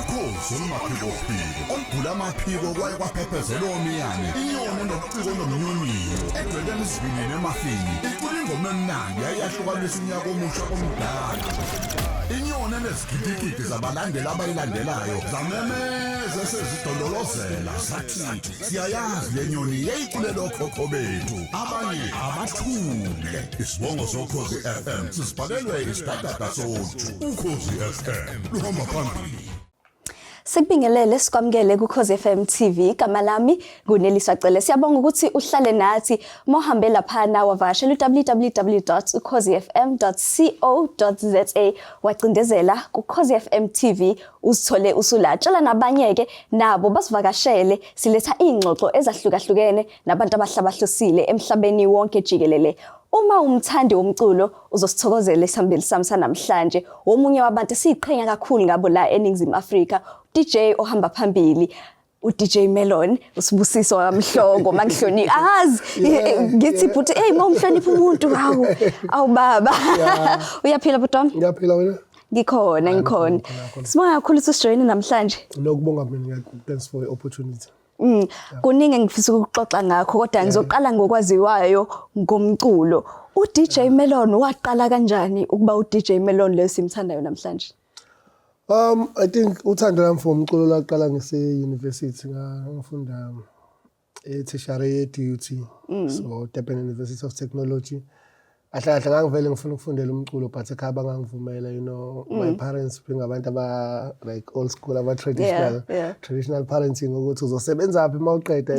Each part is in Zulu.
Ukhozi umaphiko ombhula amaphiko kwaye kwaphephezela omiyane inyoni nobuciko nomnyunyiyo edweleni isivinini emafini icula ingoma emnandi yayahlukanisa unyaka omusha omdala inyoni enezigidigidi zabalandeli abayilandelayo zamemeza sezidondolozela zathi siyayazi le nyoni yayiculela okhokho bethu abanye abathule isibongo soKhoze FM sisibhalelwe isidadada sothu Ukhozi FM luhamba phambili. Sikubingelele sikwamukele kuKhoze FM TV igama lami nguNeliswa Cele. Siyabonga ukuthi uhlale nathi mohambe lapha na wavashela www.ukhozifm.co.za wacindezela kuKhoze FM TV uzithole usulatshela nabanye ke nabo basivakashele siletha ingxoxo ezahlukahlukene nabantu abahlabahlosile emhlabeni wonke jikelele. Uma umthandi womculo uzosithokozela isihambeli sami sanamhlanje omunye wabantu siqhenya kakhulu ngabo la eNingizimu Afrika DJ ohamba phambili uDJ Merlon uSibusiso Mhlongo mangihloni azi ngithi futhi hey mawumhlonipha umuntu hawo awu baba uyaphila butwana ngiyaphila wena ngikhona sibonga kakhulu usijoyine namhlanje nokubonga mina thanks for the opportunity. Kuningi ngifisa ukuxoxa ngakho kodwa ngizoqala ngokwaziwayo ngomculo. uDJ Merlon waqala kanjani ukuba uDJ Merlon lo simthandayo namhlanje? I think uthando lami for umculo laqala ngise-university ngifunda tertiary DUT so Durban University of Technology. Ahlala ngangivele ngifuna ukufundela umculo but ekhaya bangangivumela my parents bengabantu aba like old school aba traditional parenting ukuthi uzosebenza aphi mawuqeda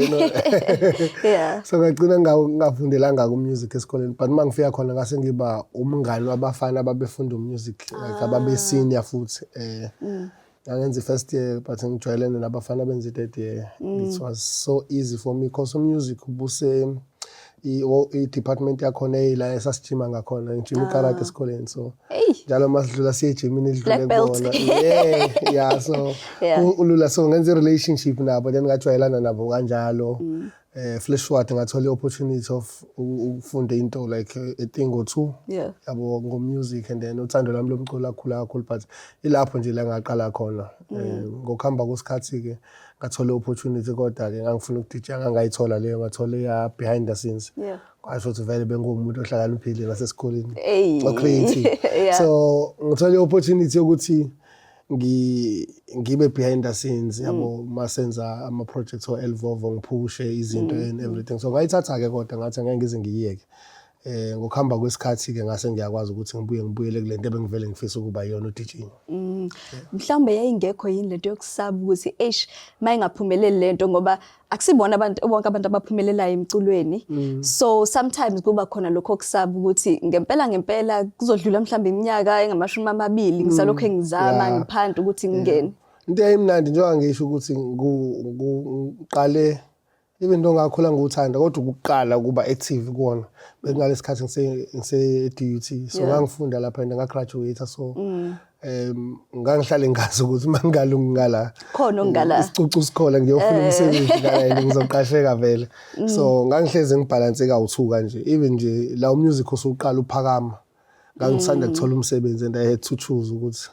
so ngagcina ngafundelanga ku music esikoleni but mangifika khona ngase ngiba umngani wabafana ababefunda music like ababe senior futhi ngangenza first year but ngijwayelene nabafana benza third year. It was so easy for me because music ubuse i-department yakhona la esasijima ngakhona ngijima karate esikoleni so njalo masidlula siye gymini idlule kubona yeah so ulula so ngenza relationship nabo then ngajwayelana nabo kanjalo flash forward ngathola i-opportunity of ukufunda into like a thing or two yabo ngo-music and then uthando lami lomculo lakhula kakhulu but ilapho nje la ngaqala khona ngokuhamba kwesikhathi-ke ngathola i-opportunity kodwa-ke ngangifuna ukudija ngangayithola leyo ngathola ya behind the scenes kwasho ukuthi vele bengumuntu ohlakaniphile nasesikoleni o-creative so ngithola i-opportunity yokuthi ngibe behind the scenes yabo masenza ama-projects o-Elvovo ngiphushe izinto and everything so ngayithatha-ke kodwa ngathi angeke ngize ngiyiyeke ngokuhamba kwesikhathi-ke ngase ngiyakwazi ukuthi ngibuyele kule nto ebengivele ngifisa ukuba yona uDJ. Mhlawumbe yayingekho yini lento yokusaba ukuthi mayingaphumeleli lento ngoba akusibona bonke abantu abaphumelelayo emculweni so sometimes kuba khona lokho kusaba ukuthi ngempela kuzodlula mhlawumbe iminyaka engama20 ngisalokho ngizama ngiphanda ukuthi ngingene. Into eyimnandi njengoba ngisho ukuthi ngiqale even though ngakhula ngikuthanda kodwa ukuqala ukuba active kuona bengalesikhathi ngise-DUT so ngangifunda lapha and ngagraduate so ngangihlale ngazi ukuthi mangalungi ngala khona ngala isicucu sikhola ngiyofuna umsebenzi ngala ngizoqasheka vele so ngangihleze ngibhalanse ka-2 kanje even nje la music usuqala uphakama ngangithanda ukuthola umsebenzi and I had to choose ukuthi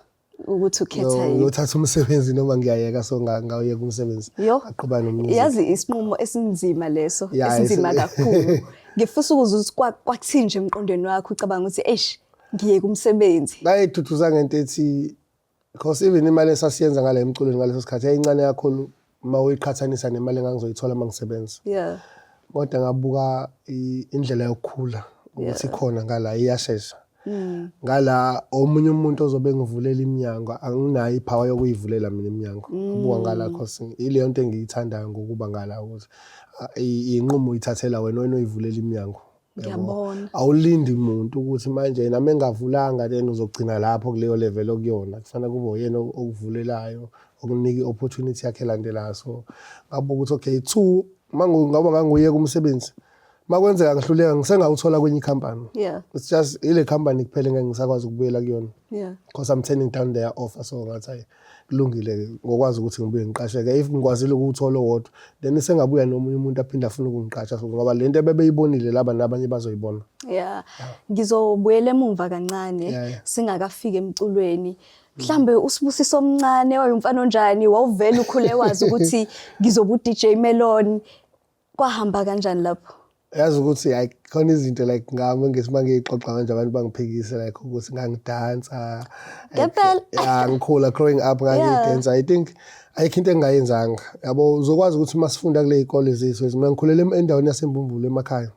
ukhetha ngiyothatha umsebenzi noma ngiyayeka so ngawuyeka umsebenzi aqhubana nomsebenzi. Yazi isinqumo esinzima leso esinzima kakhulu ngifisa ukuzuza kwakuthini nje emqondweni wakho ucabanga ukuthi ngiyeke umsebenzi bayithuthuza ngento ethi because even imali esasiyenza ngale emculweni ngaleso sikhathi yayincane kakhulu mawuyiqhathanisa nemali engangizoyithola mangisebenza kodwa ngabuka indlela yokukhula ukuthi khona ngala iyashesha ngala omunye umuntu ozobe ngivulela iminyango anginayo ipower yokuyivulela mina iminyango kubuka ngala cause ile nto engiyithandayo ngokuba ngala ukuthi inqumo uyithathela wena oyivulela iminyango. Ngiyabona awulindi umuntu ukuthi manje nami engavulanga then uzogcina lapho kuleyo level okuyona kufanele kube uyena okuvulelayo okunika i-opportunity yakhe elandelayo so ngabuka ukuthi okay 2 ngaba nganguyeka umsebenzi makwenzeka ngihluleka ngisengawuthola kwenye company it's just ile company kuphela ngeke ngisakwazi ukubuyela kuyona because I'm turning down their offer so ngathi kulungile ngokwazi ukuthi ngibuye ngiqasheke if ngikwazile ukuthola wodwa then sengabuya nomunye umuntu aphinda afuna ukungiqasha so ngoba lento bebeyibonile laba nabanye bazoyibona. Ngizobuyela emuva kancane singakafika emculweni Mhlambe uSibusiso omncane wayumfana onjani wawuvela ukhule wazi ukuthi ngizoba uDJ Merlon kwahamba kanjani lapho? Yazi ukuthi khona izinto like ngami ngesimanje ngixoxa kanje abantu bangiphikise like ukuthi ngangidansa. Ngempela. Ngikhula growing up ngangidansa. I think ayikho into engayenzanga. Yabo uzokwazi ukuthi masifunda kule izikole zethu mina ngikhulela endaweni yaseMbumbulu emakhaya.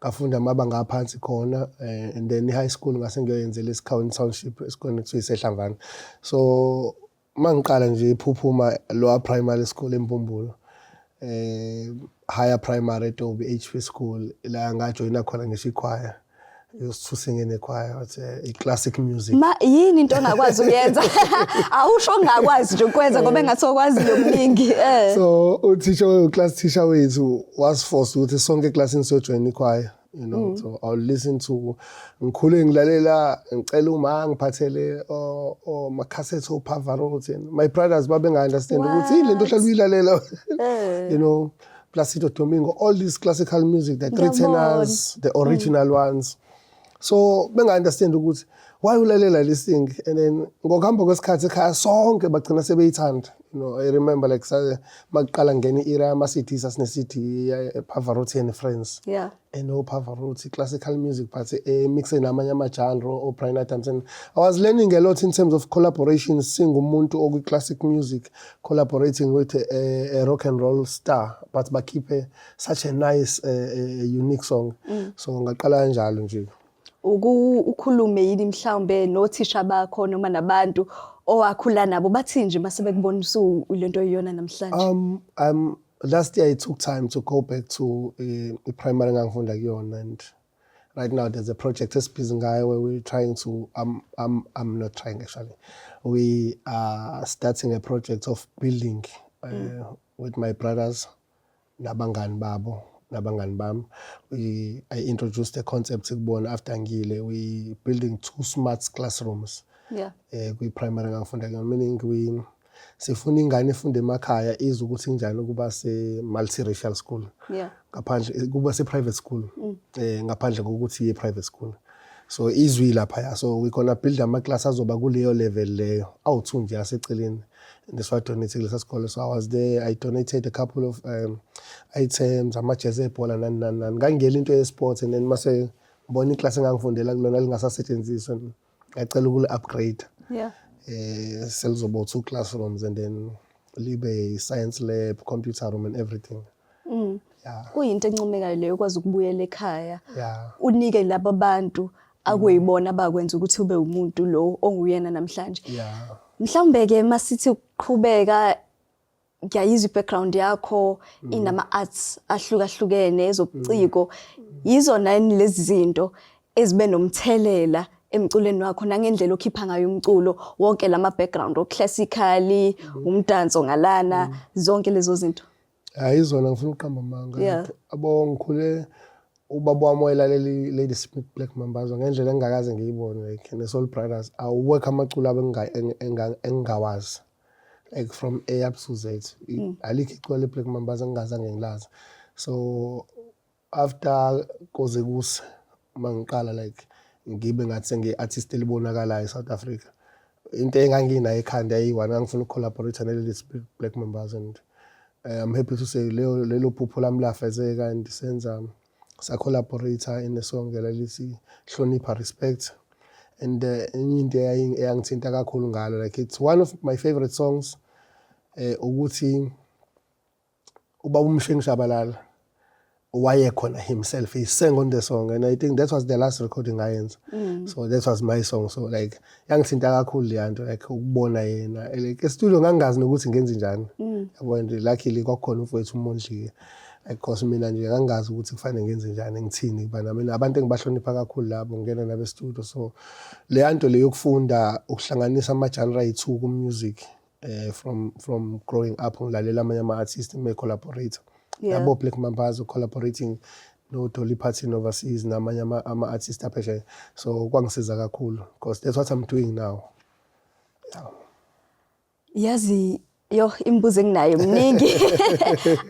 Ngafunda amabanga aphansi khona and then high school ngase ngiyoyenzela eSikhawini Township esikoleni kuthiwa iseHlamvana. So mangiqala nje iphuphuma lower primary school eMbumbulu. Higher primary etobe HP school la ngajoyina khona ngisho ichoir. Used to sing in a choir, it's a classic music. Yini into ongakwazi ukuyenza? Awusho ngakwazi nje ukwenza ngoba engathokwazi lokuningi. So class teacher wethu was forced ukuthi sonke eclassini siyojoin ichoir, you know. So I'll listen to ngikhule ngilalela ngicela uma ngiphathele o macassette o Pavarotti. My brothers babe understand ukuthi lento hlala uyilalela. You know, Placido Domingo, all this classical music, the three tenors, the original ones. So benga understand ukuthi why ulalela this thing, and then ngokuhamba kwesikhathi ekhaya sonke bagcina sebeyithanda. You know, I remember like maqala ngene era ama CDs asine CD Pavarotti and Friends. Yeah. And no Pavarotti classical music but mixing namanye ama genre or Brian Adams, and I was learning a lot in terms of collaboration, sing umuntu okwi classic music collaborating with a rock and roll star but keep such a nice unique song. So ngaqala kanjalo nje. Ukhulume yini mhlawumbe nothisha bakho noma nabantu owakhula nabo bathi nje mase bekubonisa lento yiyona namhlanje? Last year I took time to go back to the primary ngangifunda kuyona, and right now there's a project esibhizi ngayo where we're trying to I'm not trying actually. We are starting a project of building with my brothers nabangani babo. I introduced the concept after ngile. We building 2 smart classrooms. Yeah. We primary ngafunda kuyona, meaning we sifuna ingane ifunde emakhaya izwe ukuthi njani ukuba se multiracial school. Yeah. Ngaphandle kuba se private school. Ngaphandle kokuthi ye private school. So izwi lapha, so we gonna build ama class azoba kuleyo level leyo awuthu nje aseceleni. And that's why I donated lesa school. So I was there, I donated a couple of items, ama-jazz ball and ngangena into ye-sports, and then mase ngibona iclass engangifundela kulona lingasasetshenziswa ngacela ukuli-upgrade. Yeah. Selizoba 2 classrooms and then libe science lab, computer room and everything. Yeah. Kuyinto encomekayo leyo ukwazi ukubuyela ekhaya. Yeah. Unike labo bantu akuyibona abakwenza ukuthi ube umuntu lo onguyena namhlanje. Yeah. Mhlawumbe ke masithi ukuqhubeka ngiyayizwa background yakho inama arts ahlukahlukene ezobuciko, yizona lezi zinto ezibe nomthelela emculweni wakho nangendlela okhipha ngayo umculo wonke lama background oclassically, umdanso ngalana, zonke lezo zinto? Ayizona ngifuna uqamba amanga. Abo ngikhule ubaba wami wayelaleli Lady Smith Black Mambazo ngendlela engakaze ngiyibone like ne Soul Brothers. Awuwork amaculo abo engawazi like from A up to Z. Alikho iculo Black Mambazo engazange ngilazi. So after Koze Kuse mangiqala like ngibe ngathi sengi-artist elibonakalayo eSouth Africa, into enganginayo ekhanda yayiwana ngifuna ukucollaborate ne Smith Black Mambazo, and I'm happy to say lelo phupho lami lafezeka, and senza sa-collaborator in a song elalithi Hlonipha Respect, and into eyangithinta kakhulu ngalo, like it's one of my favorite songs. Ukuthi ubaba uMshweni Shabalala wayekhona himself, he sang on the song, and I think that was the last recording I enza. So that was my song, so like yangithinta kakhulu leyanto, like ukubona yena like e-studio ngangazi nokuthi ngenze njani. Yabona luckily kwakhona umfowethu uMondli, like cause mina nje ngangazi ukuthi kufanele ngenze njani ngithini bana mina abantu engibahlonipha kakhulu labo ngena nabe studio. So leyanto le yokufunda ukuhlanganisa ama genre ayi-2 ku music from growing up ngilalela amanye ama artists me collaborate. Yabo Black Mambazo collaborating no Dolly Parton overseas namanye ama artists aphesheya, so kwangisiza kakhulu because that's what I'm doing now. Yazi imbuzo enginayo mningi.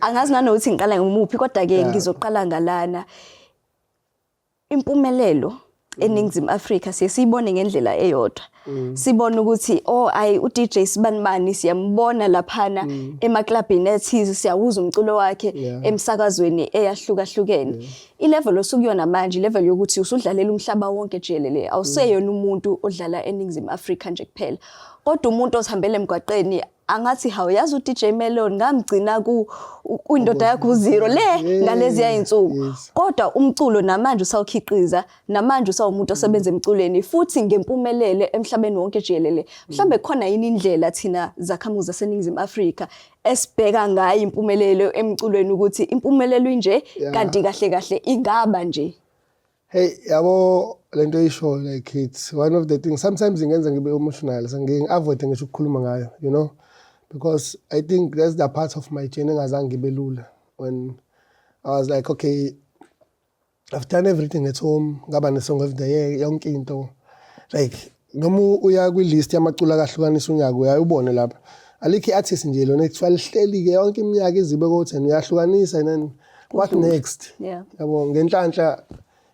Angazi nanokuthi ngiqala ngomuphi, kodwa ke ngizoqala ngalana. Impumelelo eNingizimu Afrika siyibone ngendlela eyodwa. Sibona ukuthi uDJ Sibanibani siyambona laphana emaklabhini ethize, siyawuza umculo wakhe emsakazweni eyahlukahlukene. Ilevel osukuyona manje, ilevel yokuthi usudlalela umhlaba wonke jikelele, awuseyona umuntu odlala eNingizimu Afrika nje kuphela. Kodwa umuntu osihambele emgwaqeni angathi yazi uDJ Merlon ngamgcina indoda yakho u0 le ngalezi yayinsuku. Kodwa umculo namanje usawukhiqiza, namanje usawumuntu osebenza emculweni futhi ngempumelelo emhlabeni wonke jikelele. Mhlambe khona yini indlela thina zakhamuzi zaseNingizimu Afrika esibheka ngayo impumelelo emculweni ukuthi impumelelo inje kanti kahle kahle ingaba nje? Hey, yabo lento isho like it's one of the things sometimes ingenza ngibe emotional, avoid ngisho ukukhuluma ngayo, you know, because I think that's the part of my journey ngazange ngibe lula, when I was like, okay, I've done everything at home, ngaba ne-song of the year, yonke into, like noma uya kwi-list yamaculo akahlukanisa unyaka uyayibone lapha, alikho i-artist nje lona ekuthiwa lihleli-ke yonke iminyaka izibe ko-10 uyahlukanisa, and then what next? Yabo ngenhlanhla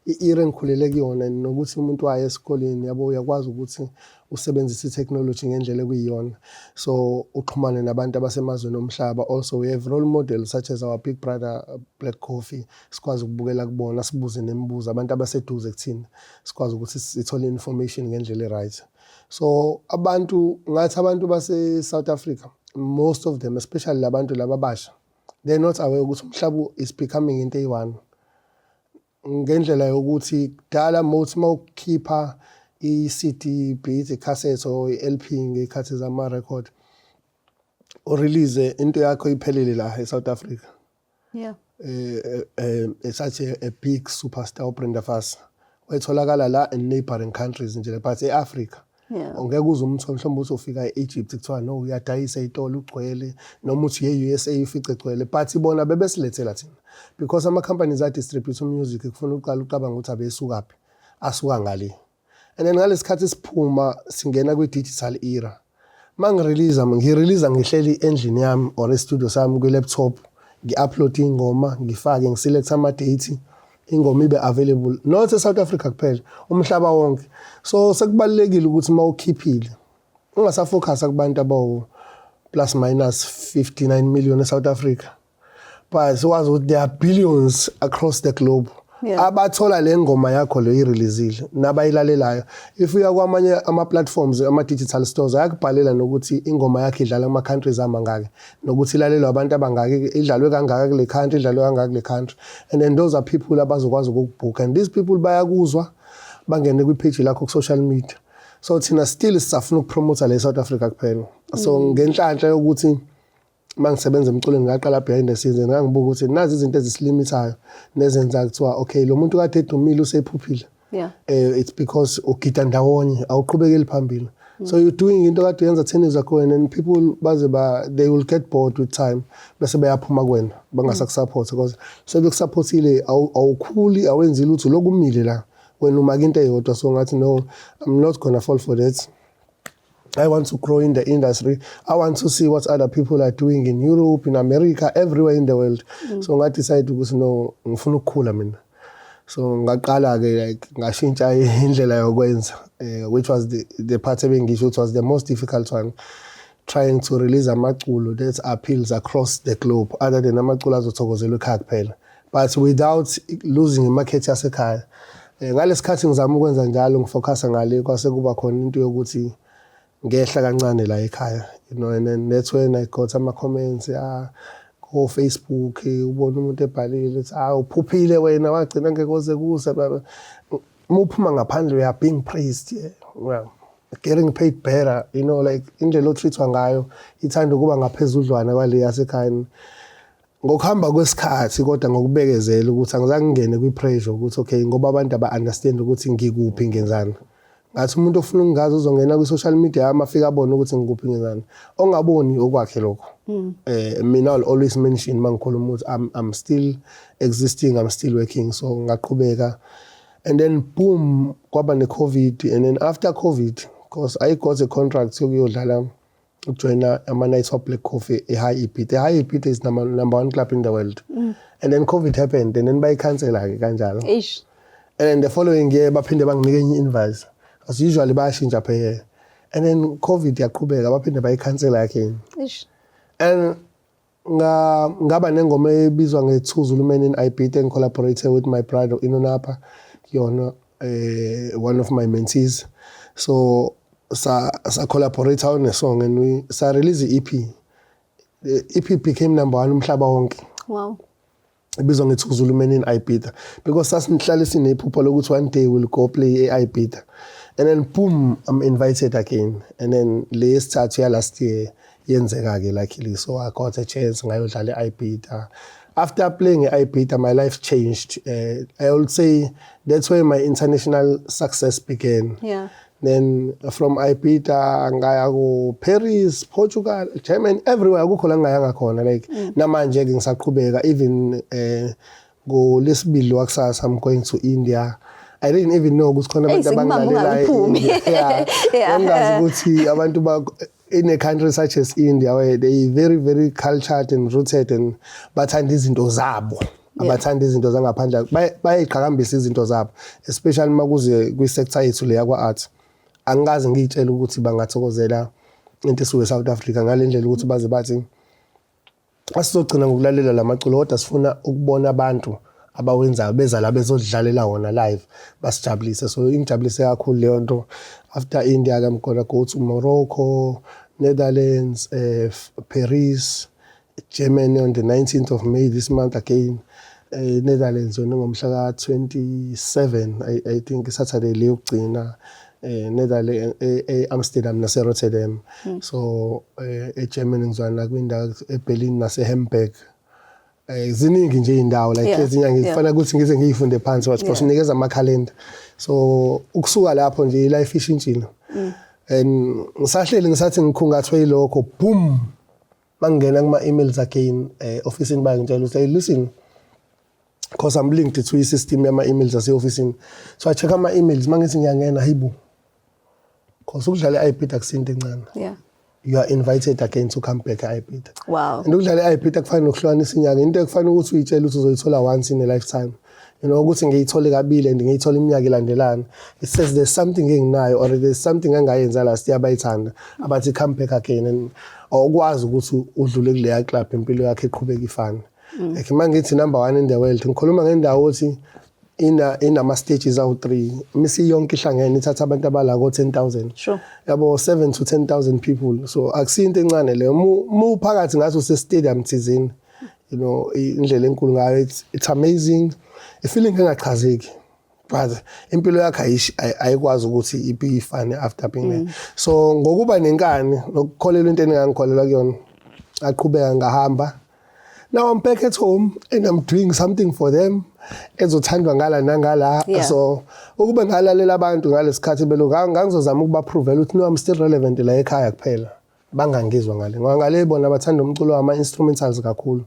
i-era engikhulele kuyona nokuthi umuntu waye esikoleni yabo uyakwazi ukuthi usebenzise i-technology ngendlela ekuyiyona, so uxhumane nabantu abasemazweni omhlaba. Also we have role models such as our big brother Black Coffee, sikwazi ukubukela kubona, sibuze nemibuzo, abantu abaseduze kuthina sikwazi ukuthi sithole information ngendlela right. So ngathi abantu base-South Africa, most of them, especially labantu laba basha, they're not aware ukuthi umhlaba is becoming into eyi-one. Ngendlela yokuthi kudala mawukhipha i-CD, beat, i-cassette or i-LP ngekhathi zama-record, release into yakho iphelele la eSouth Africa. Such a big superstar Brenda Fassie wetholakala la in neighboring countries nje, but e-Africa ongeke uze umthole mhlawumbe usofika e-Egypt kuthiwa no uyadayisa itolo ugcwele, noma uthi ye-USA ufice gcwele, but bona bebesilethela thina because ama-companies adistribute music kufuna uqala ucabanga ukuthi abesukaphi, asuka ngale. And then ngalesikhathi siphuma singena kwi-digital era, mangirelease ngihleli endlini yami or e-studio sami kwi-laptop, ngi-upload ingoma, ngifake, ngiselect ama-date, ingoma ibe available not eSouth Africa kuphela, umhlaba wonke. So sekubalekile ukuthi mawukhiphile ungasafocus kubantu abawu plus minus 59 million eSouth Africa, but wazi ukuthi there are billions across the globe abathola le ngoma yakho le ireleasile nabayilalelayo. If uya kwamanye ama-platforms, ama-digital stores, ayakubhalela nokuthi ingoma yakhe idlala ama-countries amangaki, nokuthi ilalelwa abantu abangaki, idlalwe kangaka kule country, idlalwe kangaka kule country. And then those are people abazokwazi ukukubhuka, and these people bayakuzwa bangene kwi-page lakho ku-social media. So thina still sisafuna ukupromota le South Africa kuphela. So ngenhlanhla yokuthi mangisebenza emculweni ngaqala behind the scenes, ngangibuka ukuthi nazi izinto ezisilimithayo nezenza kuthiwa okay lo muntu kade edumile usephuphile. It's because ugida ndawonye awuqhubekeli phambili. So you're doing into kade uyenza 10 years ago, and then people they will get bored with time bese bayaphuma kwena bangasakusupport because so bekusupportile awukhuli awenzi lutho lokumile la wena uma into eyodwa. So ngathi no, I'm not gonna fall for that. I want to grow in the industry. I want to see what other people are doing in Europe, in America, everywhere in the world. So I decided to no, ngifuna ukukhula mina. So ngaqala ke like ngashintsha indlela yokwenza, which was the part ebengisho it was the most difficult one, trying to release amaculo that appeals across the globe other than amaculo azothokozela ekhaya kuphela, but without losing imarket yasekhaya. Ngalesikhathi ngizama ukwenza njalo, ngifocusa ngale kwase kuba khona into yokuthi ngehla kancane la ekhaya, you know, and then that's when I got some comments ko Facebook, ubona umuntu ebhalile ukuthi uphuphile wena wagcina ngekoze kuse, muphuma ngaphandle we are being praised, well, getting paid better, you know, like indlela otrithwa ngayo ithanda ukuba ngaphezudlwana kwale yasekhaya. Ngokuhamba kwesikhathi kodwa ngokubekezela ukuthi angizange ngene kwi-pressure ukuthi okay ngoba abantu aba-understand ukuthi ngikuphi ngenzani. Ngathi umuntu ofuna ungazi uzongena kwi-social media amafika abone ukuthi ngikuphi ngenzani, ongaboni okwakhe lokho. Mina I'll always mention mangikhuluma ukuthi I'm still existing, I'm still working, so ngaqhubeka. And then boom kwaba ne-COVID, and then after COVID because I got a contract yokuyodlala ukjoina ama-nights of Black Coffee e-High Beat. The High Beat is number one club in the world. And then COVID happened, and then by cancel kanjalo. And then the following year baphinde banginike enye invoice. As usually bayashintsha per year. And then COVID yaqhubeka baphinde bayicancela again. Ish. And ngaba nengoma ebizwa ngethuba in ibit and collaborated with my brother Inhlanhla, one of my mentees. So sa collaborate on a song and we release the EP. The EP became #1 umhlaba wonke. Wow. Ebizwa ngethuba in ibit because sasihlale sinephupho lokuthi one day we'll go play ibit. And then boom, I'm invited again. And then last year yenzeka ke luckily, so I got a chance ngayodlala ibita. After playing ibita, my life changed. I would say that's where my international success began. Yeah. Then from ibita ngaya go Paris, Portugal, Germany, everywhere akukho la ngayanga khona like namanje ke ngisaqhubeka even go lesibili wakusasa I'm going to India. I didn't even know ukuthi khona abantu abangilalela. Yeah. Ukuthi abantu ba in a country such as India where they very very cultured and rooted and bathanda izinto zabo. Abathanda izinto zangaphandle bayiqhakambisa izinto zabo, especially makuze kwi sector yethu le yakwa art. Angikaze ngitshela ukuthi bangathokozela into esuke South Africa ngalendlela ukuthi baze bathi asizogcina ngokulalela lamaculo kodwa sifuna ukubona abantu abawenza beza la bezodlalela wona live basijabulise. So ingijabulise kakhulu leyo nto. After India I'm gonna go to Morocco, Netherlands, Paris, Germany on the 19th of May this month again. Netherlands ngomhla ka 27 I think Saturday le yokugcina. Netherlands Amsterdam nase Rotterdam. So Germany ngizwana kwindawo eBerlin nase Hamburg. Ziningi nje indawo like ezinye ngifana ukuthi ngize ngiyifunde phansi wathi basinikeza ama calendar. So ukusuka lapho nje life ishintshile. And ngisahleli ngisathi ngikhungathwe yilokho boom mangena kuma emails again officeini bayangitshela ukuthi listen, because I'm linked to i-system yama emails ase officeini. So I check ama emails mangithi ngiyangena hayibo. Because ukudlala ibit akusinto encane. Yeah. You are invited again to come back ibit. Wow. And ukudlala ibit akufanele ukuhlukanisa inyanga. Into ekufanele ukuthi uyitshele ukuthi uzoyithola once in a lifetime. You know ukuthi ngiyithole kabili and ngiyithola iminyaka ilandelana. It says there's something enginayo or there's something engayenza last year abayithanda abathi come back again and awukwazi ukuthi udlule kuleya club impilo yakhe iqhubeka ifana. Like mangithi #1 in the world ngikhuluma ngendawo ukuthi inama stages awu 3 misi yonke ihlangene ithatha abantu abala ko 10,000. Sure. Yabo 7 to 10,000 people. So akusinto encane le mu phakathi ngathi use stadium thizini. You know indlela enkulu ngayo it's amazing. A feeling engachazeki. But impilo yakhe ayikwazi ukuthi ibifane after being there. So ngokuba nenkani nokukholela into engangikholela kuyona aqhubeka ngahamba. Now I'm back at home and I'm doing something for them. Ezothandwa ngala nangala. So ukuba ngalalela abantu ngalesikhathi ngangizozama ukubaprovela ukuthi no I'm still relevant la ekhaya kuphela. Bangangizwa ngale. Ngoba ngale bona abathanda umculo wama instrumentals kakhulu.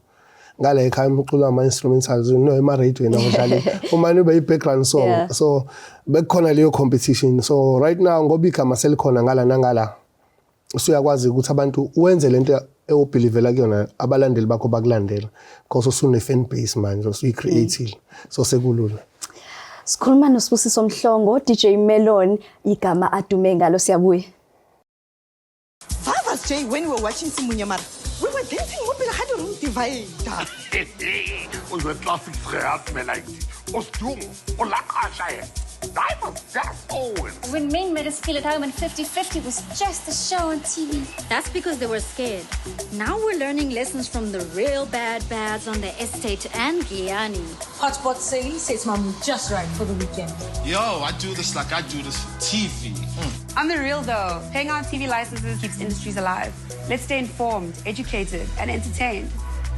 Ngala ekhaya umculo wama instrumentals no ema radio nawudlala. Uma nibe i-background song. So bekukhona leyo competition. So right now ngoba igama selikhona ngala nangala. Usuyakwazi ukuthi abantu uwenze lento ewubelivela kuyona abalandeli bakho bakulandela because usune fan base manje usuyicreative so sekulula. Sikhuluma noSibusiso Mhlongo, UDJ Merlon, igama adume ngalo siyabuya. Father's Day when we were watching Simunyamara, we were dancing ngoba la hadi room divider. Unsere Plastik verhält mir like Udume lakhe. That was just old. When men made us feel at home and 50-50 was just a show on TV. That's because they were scared. Now we're learning lessons from the real bads on the estate and Guyani. Hotspot Cele sets my mood just right for the weekend. Yo, I do this like I do this for TV. I'm the real though. Paying our TV licenses keeps industries alive. Let's stay informed, educated, and entertained.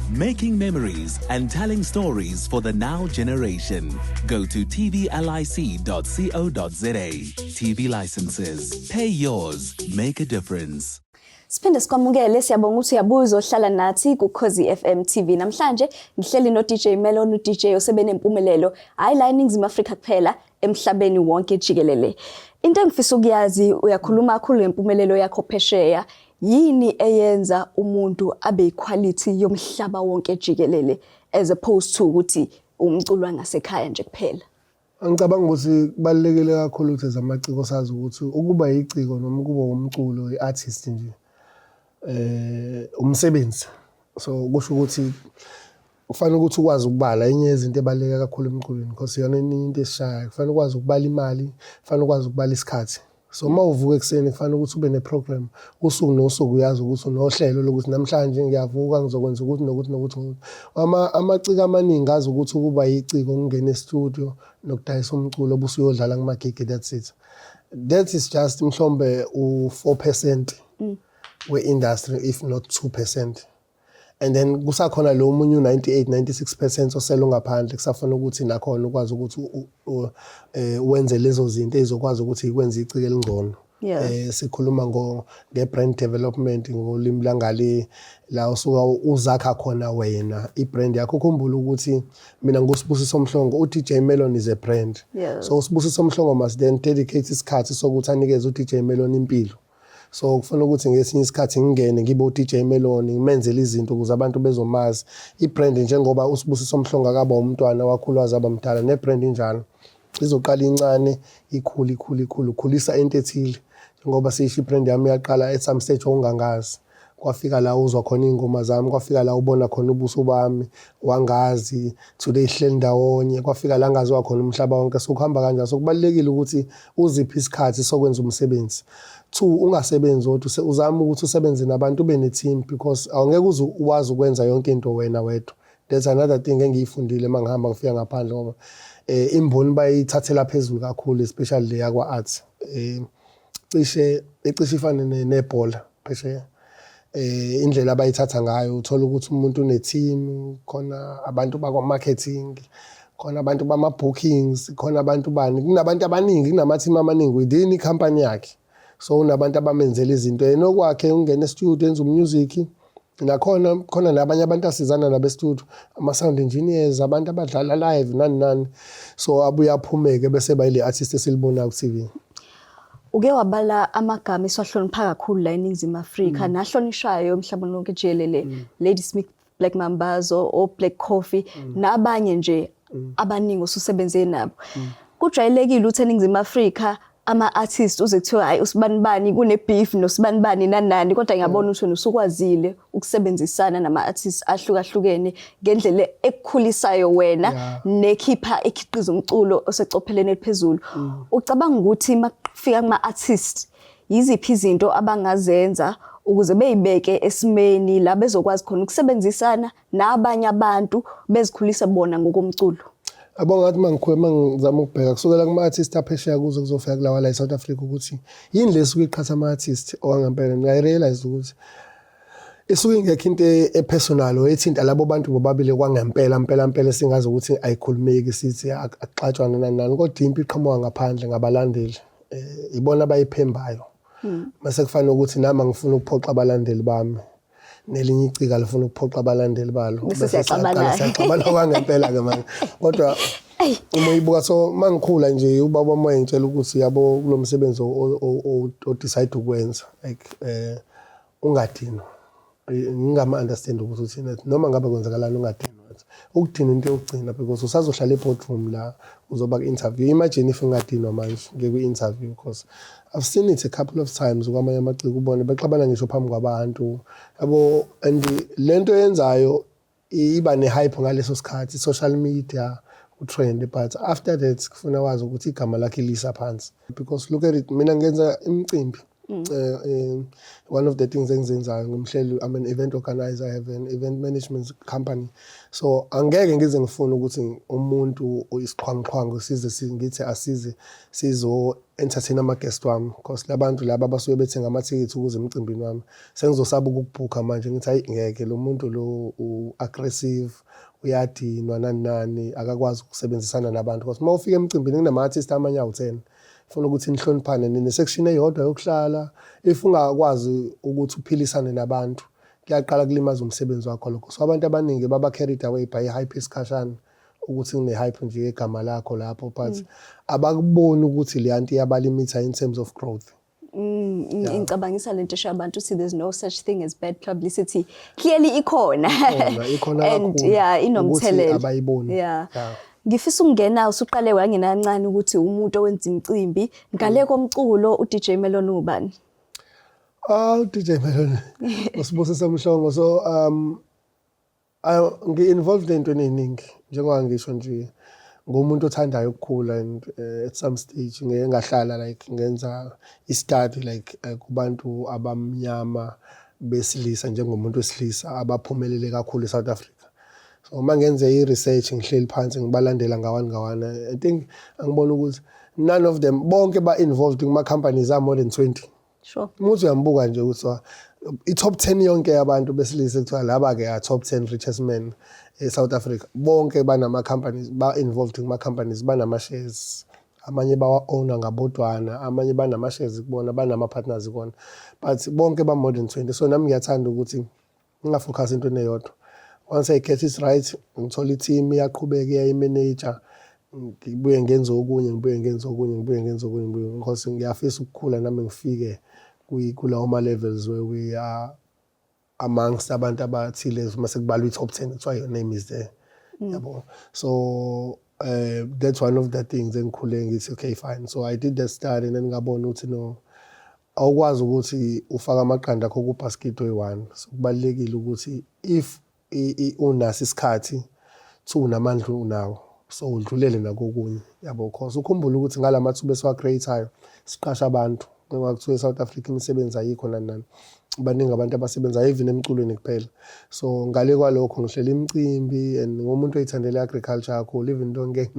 Making memories and telling stories for the now generation. Go to tvlic.co.za. TV licenses. Pay yours. Make a difference. Siphinde sikwamukele siyabonga ukuthi uyabuza uzohlala nathi ku Koze FM TV. Namhlanje ngihleli no DJ Merlon, uDJ osebenempumelelo hayi la eNingizimu Afrika kuphela emhlabeni wonke jikelele. Into engifisa ukuyazi uyakhuluma kakhulu ngempumelelo yakho phesheya. Yini eyenza umuntu abe equality yomhlaba wonke jikelele as opposed to ukuthi umculo ngasekhaya nje kuphela? Angicabanga ukuthi kubalekile kakhulu ukuthi zamaciko sazi ukuthi ukuba iciko noma kuba umculo iartist nje umsebenzi. So kusho ukuthi kufanele ukuthi ukwazi ukubala enye izinto ebaleka kakhulu emculweni because yona into esishaya. Kufanele ukwazi ukubala imali, kufanele ukwazi ukubala isikhathi. So uma uvuka ekseni kufanele ukuthi ube neprogram usuku nosuku uyazi ukuthi unohlelo lokuthi namhlanje ngiyavuka ngizokwenza ukuthi nokuthi. Amaciko amaningi azi ukuthi ukuba iciko ungena e-studio nokudayisa umculo obusuke uyodlala kuma-gig, that's it. That is just mhlombe u4% we-industry if not 2%. And then kusakhona lo munye u98-96% osele ungaphandle kusafanele ukuthi nakhona ukwazi ukuthi wenze lezo zinto ezokwazi ukuthi ikwenze iciko elingcono. Sikhuluma nge-brand development ngolimi langale la usuka uzakha khona wena i-brand yakho. Ukhumbula ukuthi mina nguSibusiso Mhlongo, uDJ Merlon is a brand. So uSibusiso Mhlongo must then dedicate isikhathi sokuthi anikeze uDJ Merlon impilo. So kufanele ukuthi ngesinye isikhathi ngingene ngibe uDJ Merlon ngimenzele izinto ukuze abantu bezomazi i-brand njengoba uSibusiso Mhlongo akaba umntwana wakhulu wazaba mdala ne-brand injalo izoqala incane ikhulu khulisa into ethile ngoba sisho i-brand yami yaqala at some stage ongangazi kwafika la uzwa khona ingoma zami kwafika la ubona khona ubuso bami wangazi today ihleli ndawonye kwafika la ngaziwa khona umhlaba wonke sokuhamba kanjalo sokubalekile ukuthi uziphi isikhathi sokwenza umsebenzi. 2 ungasebenzi kodwa uzama ukuthi usebenze nabantu ube ne-team because awungeke ukwazi ukwenza yonke into wena wedwa. There's another thing engiyifundile mangihamba ngifika ngaphandle ngoba imboni bayithathela phezulu kakhulu especially le yakwa arts. Cishe ifana nebhola phesheya. Indlela abayithatha ngayo uthola ukuthi umuntu une-team, khona abantu bakwa-marketing, khona abantu bama-bookings, khona abantu bani, kunabantu abaningi, kunama-team amaningi within i-company yakhe. So unabantu abamenzela izinto yena okwakhe ungena e-studio enza umusic nakhona khona nabanye abantu asizana nabe-studio ama-sound engineers, abantu abadlala live nani. So abuye aphumeke bese bayile artist esilibonayo ku-TV. Uke wabala amagama esiwahlonipha kakhulu la eNingizimu Afrika nahlonishwayo emhlabeni wonke jikelele, Ladysmith Black Mambazo o Black Coffee nabanye nje abaningi osusebenze nabo. Kujwayelekile ukuthi eNingizimu Afrika ama-artist uze kuthiwa hayi usibanibani kune-beef nosibanibani nani kodwa ngiyabona ukuthi usukwazile ukusebenzisana nama-artists ahlukahlukene ngendlela ekukhulisayo wena nekhipha ekhiqiza umculo osecopheleni eliphezulu. Ucabanga ukuthi makufika kuma-artist yiziphi izinto abangazenza ukuze beyibeke esimeni la bezokwazi khona ukusebenzisana nabanye abantu bezikhulisa bona ngokomculo? Abongathi mangizama ukubheka kusukela kuma-artist aphesheya kuze kuzofika kulawa la eSouth Africa ukuthi yini lesuke iqhatha ama-artist owangempela. Ngayirealize ukuthi isuke ingekho into epersonal ethinta labo bantu bobabili kwangempela singazi ukuthi ayikhulumeki sithi akuxatshwana nani kodwa impi iqhamuka ngaphandle ngabalandeli ibona abayiphembayo. Mase kufanele ukuthi nami ngifuna ukuphoxa abalandeli bami nelinye icika lifuna ukuphoxa abalandeli balo bese siyaqabana kwangempela ke manje kodwa uma uyibuka so mangikhula nje ubaba wami wayengitshela ukuthi yabo kulo msebenzi o-decide ukwenza like ungadinwa ngingama-understand ukuthi uthini noma ngabe kwenzakalani ungadinwa ukudinwa into yokugcina because usazohlala e-boardroom la uzoba ku-interview. Imagine if ungadinwa manje ngekwi-interview because I've seen it a couple of times kwamanye amaciko ubone bexabana ngisho phambi kwabantu yabo and lento yenzayo iba ne-hype ngaleso sikhathi social media utrend but after that kufuna wazi ukuthi igama lakhe lisa phansi because look at it mina ngenza imicimbi. One of the things engizenzayo ngumhleli I'm an event organizer, I have an event management company. So angeke ngize ngifuna ukuthi umuntu oyisiqhwanqhwango size ngithi asize sizo entertain ama guest wami because labantu laba basuke bethenga amathikithi ukuze emcimbini wami sengizosaba ukubhuka manje ngithi hayi ngeke lo muntu lo aggressive uyadinwa nani akakwazi ukusebenzisana nabantu because mawufika emcimbini kunama artists amanye awu10 ufuna ukuthi nihloniphane ne-section eyodwa yokuhlala if ungakwazi ukuthi uphilisane nabantu kuyaqala kulimaza umsebenzi wakho lokho. So abantu abaningi baba carried away by hype isikhashana ukuthi kune-hype nje egama lakho lapho but abakuboni ukuthi le anti iyabalimitha in terms of growth. Ngicabangisa lento esho abantu ukuthi there's no such thing as bad publicity clearly ikhona and inomthelela abayiboni. ngifisa ukungena usuqale wangena kancane ukuthi umuntu owenza imicimbi ngale komculo uDJ Merlon ubani? uDJ Merlon uSibusiso Mhlongo. So ngi-involved entweni eziningi njengoba ngisho nje ngumuntu othandayo ukukhula and at some stage ngeke ngahlala like ngenza i-study like kubantu abamnyama besilisa njengomuntu wesilisa abaphumelele kakhulu eSouth Africa. So uma ngenze i-research ngihleli phansi ngibalandela ngawana I think angibona ukuthi none of them bonke ba-involved kuma-companies more than 20. Sure. Umuntu uyambuka nje ukuthi i-top 10 yonke yabantu besilisa ekuthiwa laba-ke top 10 richest men eSouth Africa bonke banama-companies ba-involved kuma-companies banama-shares. Amanye bawa-owna ngabodwana, amanye banama-shares kubona, banama-partners kubona, but bonke ba-more than 20. So nami ngiyathanda ukuthi ngingafocus entweni eyodwa. Once I get it right, ngithola i-team iyaqhubeka iyayi-manager, ngibuye ngenze okunye, because ngiyafisa ukukhula nami ngifike kulawo ma-levels where we are amongst abantu abathile uma sekubalwa i-top 10 kuthiwa your name is there. Yabo. So that's one of the things engikhule ngithi okay fine. So I did the study and then ngabona ukuthi no awukwazi ukuthi ufaka amaqanda akho kubasket oyi-1. So kubalekile ukuthi if unaso isikhathi unamandla unawo so udlulele nakokunye yabo, because ukhumbula ukuthi ngalamathuba esiwa-create-ayo siqasha abantu ngoba kuthiwa eSouth Africa imisebenzi ayikho nani baningi abantu abasebenzayo even emculweni kuphela. So ngale kwalokho ngihlela imicimbi and ngomuntu oyithandela agriculture kakhulu even though ngeke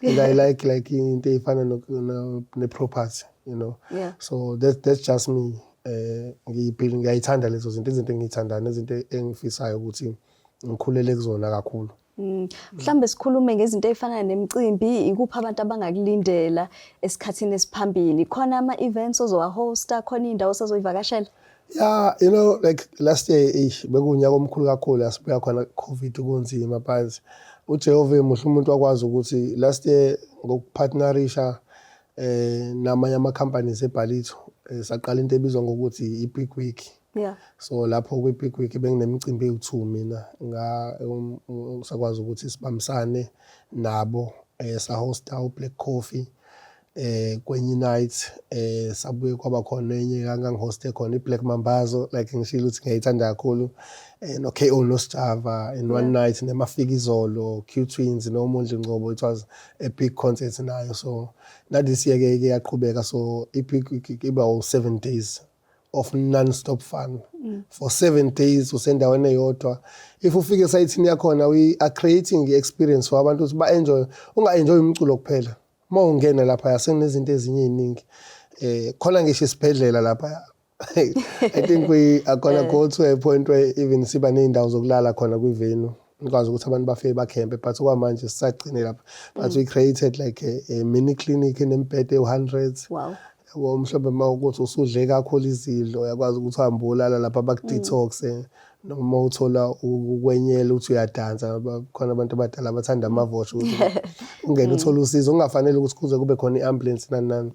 and I like into eyifana ne-property, you know. Yeah. So that's just me. Ngiyayithanda lezo zinto, izinto engiyithandayo nezinto engifisayo ukuthi ngikhulele kuzona kakhulu. Mhlambe sikhulume ngezinto ezifana nemicimbi, ikuphi abantu abangakulindela esikhathini esiphambili? Khona ama-events ozowa-hosta, khona indawo osazoyivakashela? Yeah, you know, like last year bekunyaka omkhulu kakhulu asibuya khona COVID kunzima, but uJehova muhle umuntu wakwazi ukuthi last year ngokupartnerisha namanye ama-companies eBhalito saqala into ebizwa ngokuthi i-Big Week. Yeah. So lapho kwi-Big Week benginemicimbi eyi-2 mina sakwazi ukuthi sibambisane nabo sahosta u-Black Coffee kwenye night sabuye kwaba khona enye ngangihoste khona i-Black Mambazo like ngishilo ukuthi ngiyayithanda kakhulu no-KO noSjava in one night nemafika izolo Q-Twins noMondli Ngcobo. It was a big concert nayo. So na this year ke yaqhubeka, so i-Big Week iba 7 days of non-stop fun. For 7 days usendaweni eyodwa. If ufike esayithini yakhona we are creating the experience for abantu ukuthi ba-enjoy, unga-enjoy umculo kuphela. Uma ungena lapha yasenezinto ezinye eziningi khona ngisho isibhedlela lapha. I think we are gonna go to a point where even siba ney'ndawo zokulala khona kwi-venue ngikwazi ukuthi abantu bafike bakhempe, but okwamanje sisagcine lapha. But we created like a mini clinic enembhede ewu-100. Wow. Mhlawumbe uma ukuthi usudle kakhulu izidlo uyakwazi ukuthi uhambe ulala lapha baku-detox noma uthola ukwenyela ukuthi uyadansa. Khona abantu abadala abathanda amavosho ukuthi ungene uthole usizo, ungafanele ukuthi kuze kube khona i-ambulance nani.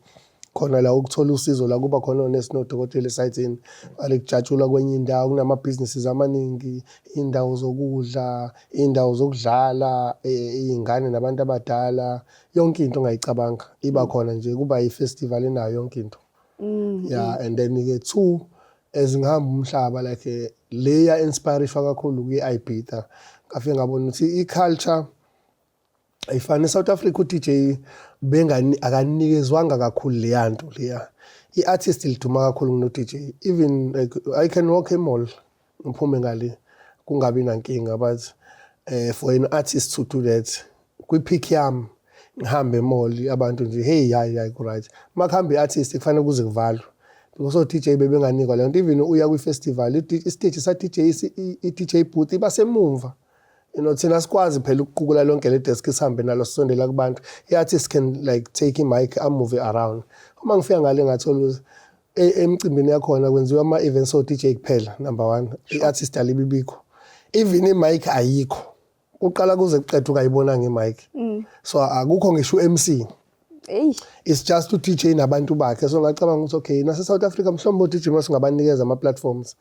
Khona la ukuthola usizo la kuba khona onesi nodokotela esayithini alikujatshula kwenye indawo. Kunama-businesses amaningi, iy'ndawo zokudla, iy'ndawo zokudlala, iy'ngane nabantu abadala, yonke into ongayicabanga iba khona nje, kuba yi-festival enayo yonke into. Yeah, and then-ke 2 ezingihamba umhlaba like leya inspirishwa kakhulu kwi-Ibiza. Ngafike ngabona ukuthi i-culture ayifani eSouth Africa. uDJ akanikezwanga kakhulu leya nto leya. I-artist liduma kakhulu kuno-DJ. Even like I can walk a mall ngiphume ngale kungabi nankinga, but for an artist to do that kwi-peak yami ngihambe emall abantu nje hey hayi ku-right. Uma kuhamba i-artist kufanele kuze kuvalwe because o-DJ bebenganikwa leyo nto. Even uya kwi-festival istage sa-DJ i-DJ booth iba semumva. You know, thina sikwazi phela ukuqukula lonke le desk sihambe nalo sisondela kubantu. I-artist can like take i-mic move around. Uma ngifika ngale ngathola emcimbini yakhona kwenziwa ama-events o-DJ kuphela. Number 1, i-artist alibibikho, even i-mic ayikho. Uqala kuze kuqedwe ukayibonanga i-mic. So akukho ngisho u-MC. It's just uDJ nabantu bakhe. So ngacabanga ukuthi okay nase South Africa mhlawumbe uDJ masingabanikeza ama-platforms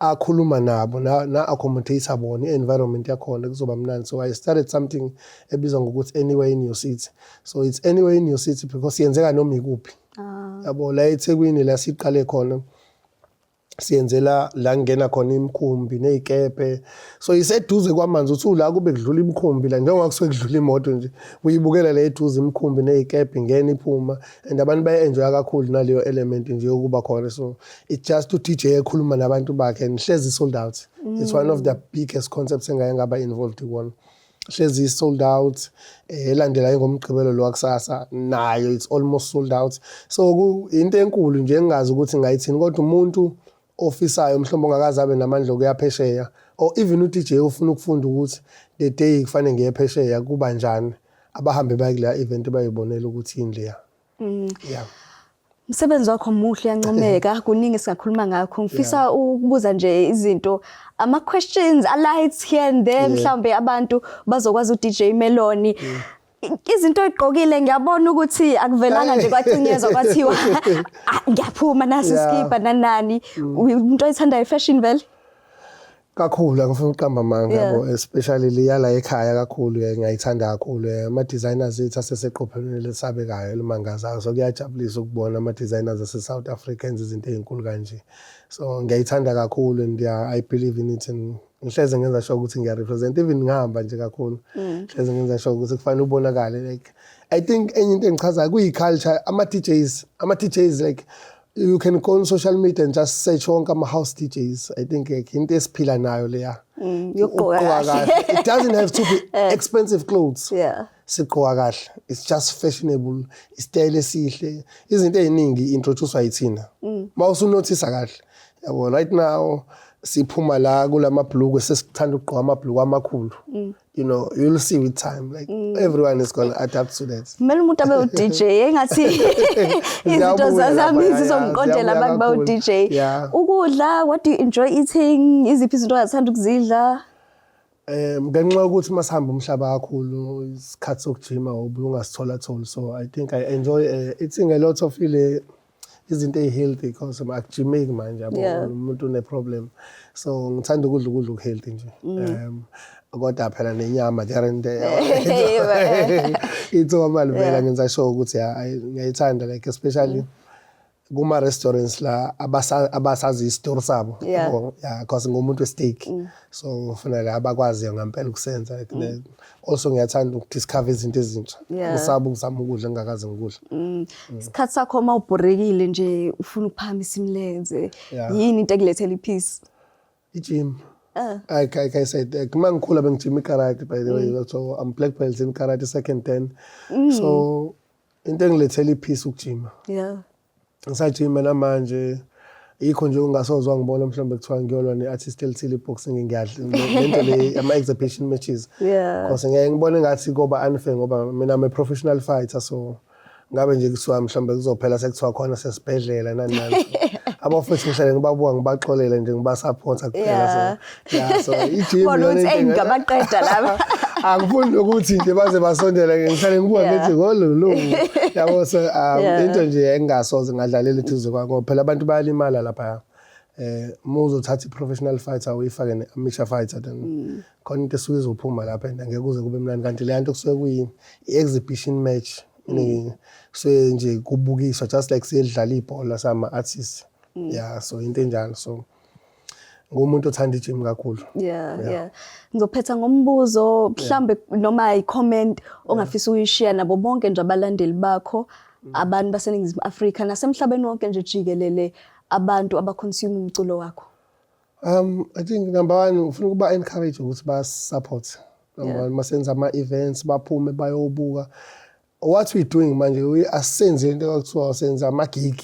akhuluma nabo na accommodate bona environment yakhona kuzoba mnandi. So I started something ebizwa ngokuthi anywhere in your city. So it's anywhere in your city because yenzeka noma ikuphi. Yabo la eThekwini la siqale khona siyenzela la ngena khona imkhumbi nezikepe. So iseduze kwamanzi uthi la kube kudlula imkhumbi la njengoba kusuke kudlula imoto nje uyibukela la eduze imkhumbi nezikepe ingena iphuma and abantu bayenjoya kakhulu naleyo element nje yokuba khona. So it's just to DJ ekhuluma nabantu bakhe and hlezi sold out. It's one of the biggest concepts engaba involved in. Hlezi sold out elandela ingomgqibelo lo kusasa nayo it's almost sold out. So into enkulu nje engazi ukuthi ngayithini kodwa umuntu ofisayo mhlombe ongakazi abe namandla okuyaphesheya or even uDJ ufuna ukufunda ukuthi the day kufanele ngiyephesheya kuba njani abahambe baye kula event bayibonela ukuthi yini leya. Yeah. Umsebenzi wakho muhle yancomeka kuningi singakhuluma ngakho ngifisa ukubuza nje izinto ama questions a light here and there mhlambe abantu bazokwazi uDJ Merlon izinto oyigqokile ngiyabona ukuthi akuvelanga nje kwacinyezwa kwathiwa ngiyaphuma naso skipa nanani umuntu oyithanda ifashion vele kakhulu angifuna uqamba amanga yabo especially liyala ekhaya kakhulu ngiyayithanda kakhulu ama designers ethu aseseqophelweni lesabekayo lemangazayo so kuyajabulisa ukubona ama designers ase South Africans izinto ezinkulu kanje so ngiyayithanda kakhulu and I believe in it and ngihleze ngenza sure ukuthi ngiyarepresent even ngihamba nje kakhulu ngihleze ngenza sure ukuthi kufanele ubonakale like I think enye into engichaza kuyiculture ama DJs like you can go on social media and just search wonke ama house DJs. I think into esiphila nayo leya. It doesn't have to be expensive clothes. Yeah. Siqoka kahle. It's just fashionable. Istyle esihle. Izinto eziningi introduce yithina. Mawusu notice kahle. Yabo right now siphuma la kulama bhlukwe sesithanda ukugqoka amabhlukwe amakhulu. You know, you'll see with time like everyone is going to adapt to that. Kumele umuntu abe uDJ engathi izinto zami zizomqondela abantu ba uDJ. Ukudla, what do you enjoy eating? Iziphi izinto oyathanda ukuzidla? Ngenxa ukuthi masihamba umhlaba kakhulu isikhathi sokujima ubungasithola thola so I think I enjoy eating a lot of izinto healthy because akujimeki manje yabo umuntu une problem so ngithanda ukudla ukuhealthy nje. Kodwa phela nenyama jarende ithuba vela ngenza sure ukuthi ngiyayithanda like especially kuma restaurants la abasazi istori sabo because ngumuntu westeak so ngifuna la abakwazi ngempela ukusenza also ngiyathanda ukudiscover izinto ezintsha ngisaba ukuzama ukudla engakaze ngikudla. Isikhathi sakho mawubhorekile nje ufuna ukuphamisa imlenze yini into ekulethela ipeace? Gym. Like I said, ngikhula bengijima karate by the way, so I'm black belt in karate second 10. So into engilethela ipeace ukujima. Ngisajima namanje yikho nje ungasozwa ngibona mhlawumbe kuthiwa ngiyolwa neartist elithile boxing ngiyadla lento le ama exhibition matches. Because ngiyibona ngathi kuba unfair ngoba mina I'm a professional fighter so ngabe nje kuthiwa mhlawumbe kuzophela sekuthiwa khona sesibhedlela nani abafethu ngihlale ngibabuka ngibaxolela nje ngibasupporta kuphela so ijim yona into ngabaqeda laba angifuni ukuthi nje baze basondela ngihlale ngibuka ngithi ngolulu yabo so into nje engasoze ngadlalela ithuze kwakho phela abantu bayalimala lapha muzothatha i-professional fighter uyifake ne-amateur fighter then khona into esuke izophuma lapha ngeke kuze kube mnandi kanti le nto kusuke kuyi-exhibition match so nje kubukiswa just like siyedlala ibhola sama artists so into enjalo so ngumuntu othanda ijim kakhulu. Ngizophetha ngombuzo mhlambe noma i-comment ongafisa uyishare nabo bonke nje abalandeli bakho abantu baseningizimu Afrika nasemhlabeni wonke nje jikelele abantu abaconsume umculo wakho. I think number one ufuna ukuba encourage ukuthi ba support. Number one masenza ama events baphume bayobuka. What we doing manje we asenze into ekuthiwa senza ama gig.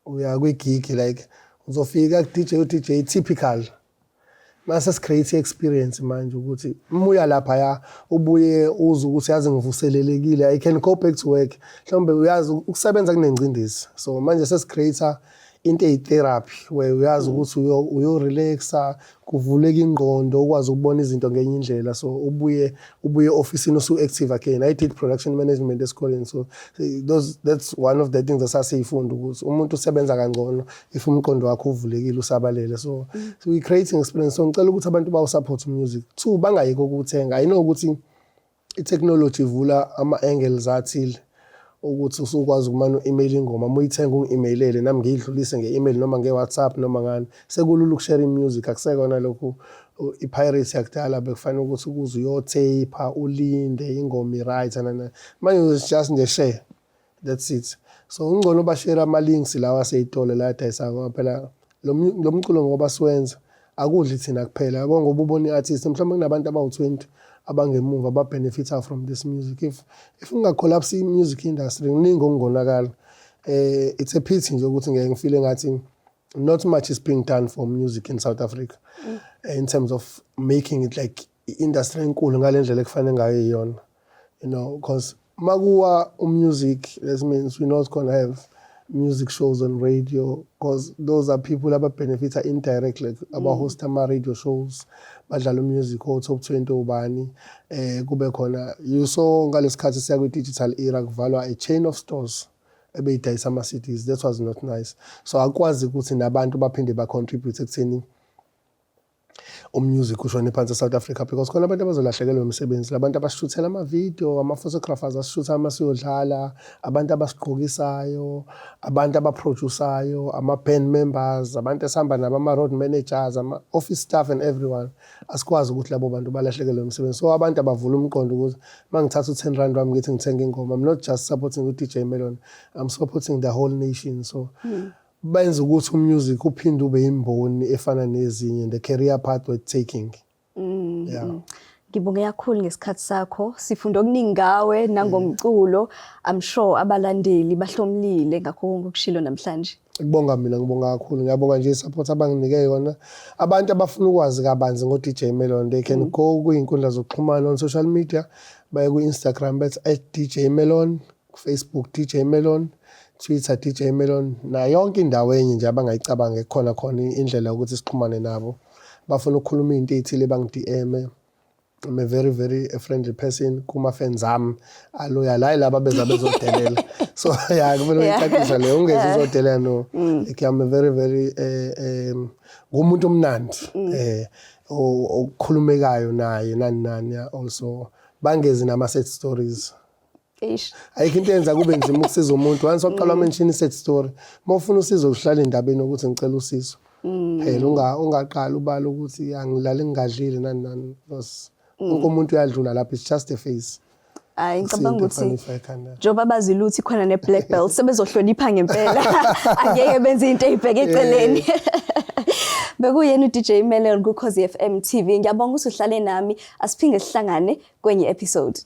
Uya kwi gig like uzofika ku DJ typical. Mase create experience manje ukuthi umuya lapha ubuye uze ukuthi yazi ngivuselelekile I can go back to work. Mhlawumbe uyazi ukusebenza kunengcindezi. So manje creator into eyi-therapy where uyazi ukuthi uyo-relaxa, kuvuleka ingqondo, ukwazi ukubona izinto ngenye indlela. So ubuye ofisini usu-active again. I did production management esikoleni, so that's one of the things esasiyifunda ukuthi umuntu usebenza kangcono if umqondo wakho uvulekile usabalele. So we creating experience. So ngicela ukuthi abantu bawu-support music. 2, bangayeki ukuthenga. I know ukuthi i-technology ivula ama-angles athile ukuthi usukwazi ukumane u-email ingoma, uma uyithenga ungi-emailele nami ngiyidlulise nge-email noma nge-WhatsApp noma ngani. Sekulula ukushare music, akusekona lokhu i-piracy yakudala bekufanele ukuthi ukuze uyotape ulinde ingoma i-right nana. Manje just nje share, that's it. So ungcono bashare ama-links lawa aseyitole la adayisa phela lo mculo ngoba siwenza akudli thina kuphela yabo, ngoba ubona i-artist mhlawumbe kunabantu abawu-20 abangemuva ba-benefita from this music. If ungacollapse i-music industry kuningi okungonakala. It's a pity nje ukuthi ngeke ngifile ngathi not much is being done for music in South Africa in terms of making it like industry enkulu ngale ndlela ekufanele ngayo iyona, you know, because makuwa music, that means we're not going to have music shows on radio, because those are people aba benefit indirectly aba host ama radio shows, badlala music top 20 ubani kube khona. You saw ngalesikhathi siya kwi digital era kuvalwa a chain of stores ebeyidayisa ama CDs. That was not nice. So akwazi ukuthi nabantu baphinde ba contribute ekutheni music ushone phansi South Africa, because khona abantu abazolahlekelwa umsebenzi, labantu abashuthela ama-video, ama-photographers asishutha amasiyodlala, abantu abasiqokisayo, abantu abaprodusayo, ama-band members, abantu esihamba nabo, ama-road managers, ama-office staff and everyone. Asikwazi ukuthi labo bantu balahlekelwe umsebenzi. So abantu abavula umqondo ukuthi mangithatha u10 rand wami ngithi ngithenga ingoma, I'm not just supporting uDJ Merlon, I'm supporting the whole nation. So benza ukuthi umusic uphinde ube imboni efana nezinye, the career path we're taking. Yeah. Ngibonge kakhulu ngesikhathi sakho, sifunda okuningi ngawe nangomculo. I'm sure abalandeli bahlomlile ngakho konke ukushilo namhlanje. Ngibonga mina, ngibonga kakhulu. Ngiyabonga nje support abanginike yona. Abantu abafuna ukwazi kabanzi ngoDJ Merlon, they can go kwinkundla zokuxhumana on social media, baye ku-Instagram @DJ Merlon, Facebook DJ Merlon, Twitter DJ Merlon, na yonke indawo enye nje abangayicabanga khona indlela ukuthi sixhumane nabo. Bafuna ukukhuluma into ethile bang-DM. I'm a very, very friendly person. Kuma fans am aloyal laba beza bezodelela. So yeah, kumele uyicacisha le ungeze uzodelela no. Like I'm a very, very ngumuntu omnandi. Okukhulumekayo naye nani also bangezi nama set stories. Ayikho into yenza kube nzima ukusiza umuntu. Once waqala mention set story, mawufuna usizo uhlala endabeni ukuthi ngicela usizo. Phela ungaqala ubala ukuthi angilali ngingadlile nani because wonke umuntu uyadlula lapha, it's just a face. Ngicabanga ukuthi njengoba bazile ukuthi khona ne-black belt sebezohlonipha ngempela, angeke benze into eyibheke eceleni. Bekuyena uDJ Merlon kuKhoze FM TV. Ngiyabonga ukuthi uhlale nami, asiphinge sihlangane kwenye episode.